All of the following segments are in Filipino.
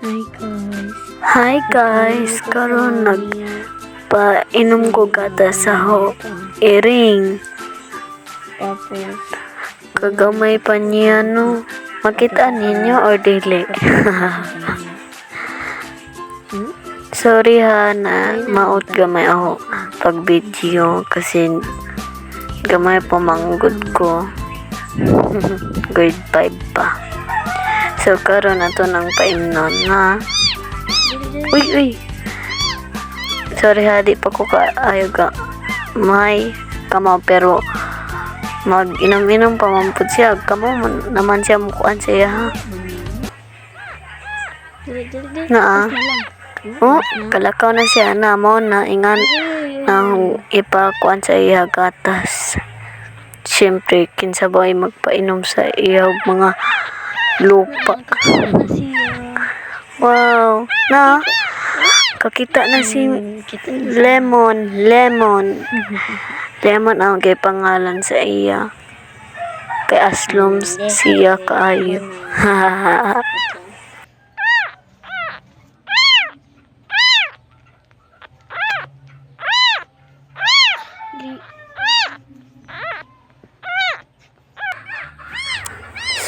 Hi guys, karon nagpainom ko gata sa iring. Tapos, Kagamay pa niya no. Makita ninyo or dili? Sorry ha na maot gamay ako pag video kasi gamay pa manggod ko. Grade 5 pa. So karon na to ng paimnon na. Uy. Sorry ha, di pa ko kaayo ka. May kamaw pero mag-inom-inom pa mampud siya. Kamaw naman siya mukuan siya ha. Naa. Oh, kalakaw na siya na mo na ingan nang ipakuan sa iya gatas. Siyempre, kinsabay magpainom sa iya mga lupa. Wow, na kakita na si Lemon ang kay pangalan sa iya. Kay aslom siya kaayo.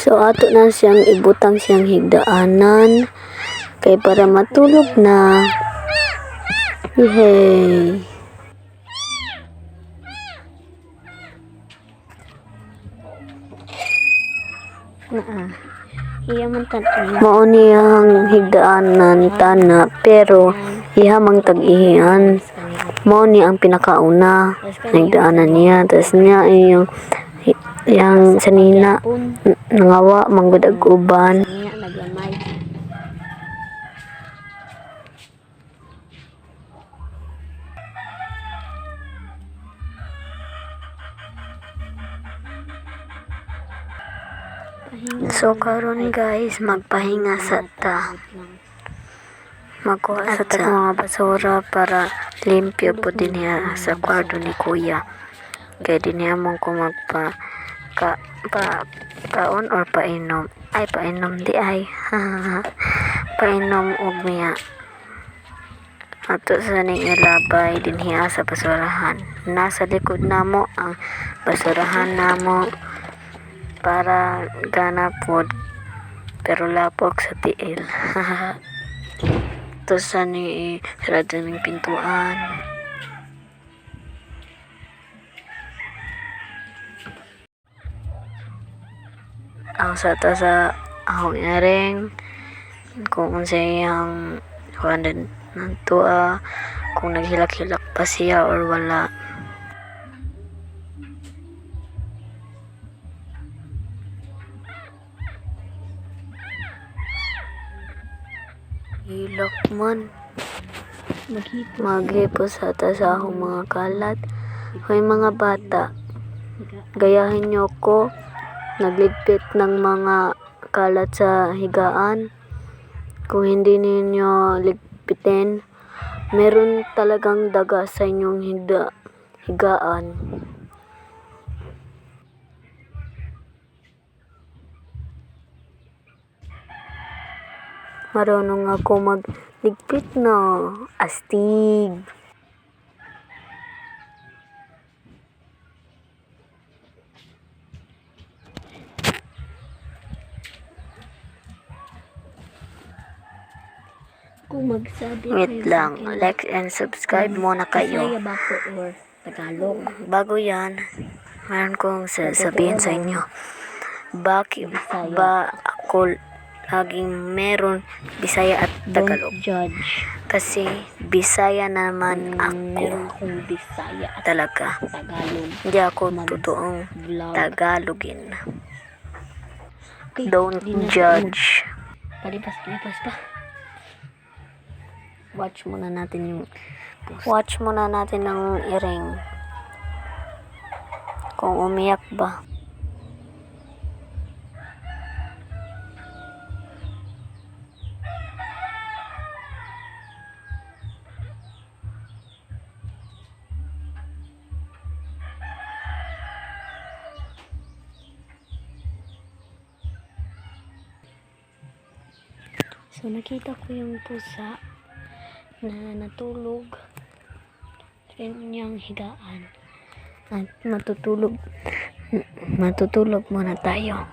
So ato na siyang ibutang siyang higdaanan kay para matulog na. Yay! iya man tatlo. Mao niyang higdaanan tana pero iha mang tag-ihian. Mao ni ang pinakauna higdaanan niya tas niya yung sanina nangawa manggod ag uban. Niya naglamay. So karon guys magpahinga sa ta. Magkuha sa ta mga basura para limpyo po din niya sa kwarto ni kuya. Kaya din niya mong ko paon or painom. Ay painom di ay. Painom og miya. Ato sa ning ilabay din hiya sa basurahan. Nasa likod namo ang basurahan namo para gana pod pero lapok sa tiil. Ito sa ni sarado ng pintuan. Ang sa ahong iring kung unsay ang kuan nantua kung naghilak-hilak pa siya or wala. Hilak man. Maghipos ata sa akong mga kalat. Hoy mga bata, gayahin niyo ko. Nagligpit ng mga kalat sa higaan. Kung hindi ninyo ligpitin, meron talagang daga sa inyong higaan. Marunong ako magligpit na. Astig. Kung magsabi Wait lang, like and subscribe muna kayo. Bisaya ba ko or Tagalog? Bago yan, meron kong sasabihin sa inyo. Bakit ba ako laging meron Bisaya at Tagalog? Don't judge. Kasi Bisaya naman Meron ako. kong Bisaya at Talaga. Tagalog. Hindi ako totoong Vlog. Tagalogin. Okay, Don't di na judge. Palipas pa. Watch muna natin ng iring. Kung umiyak ba. So, nakita ko yung pusa na natulog sa kanyang higaan. At matutulog muna tayo.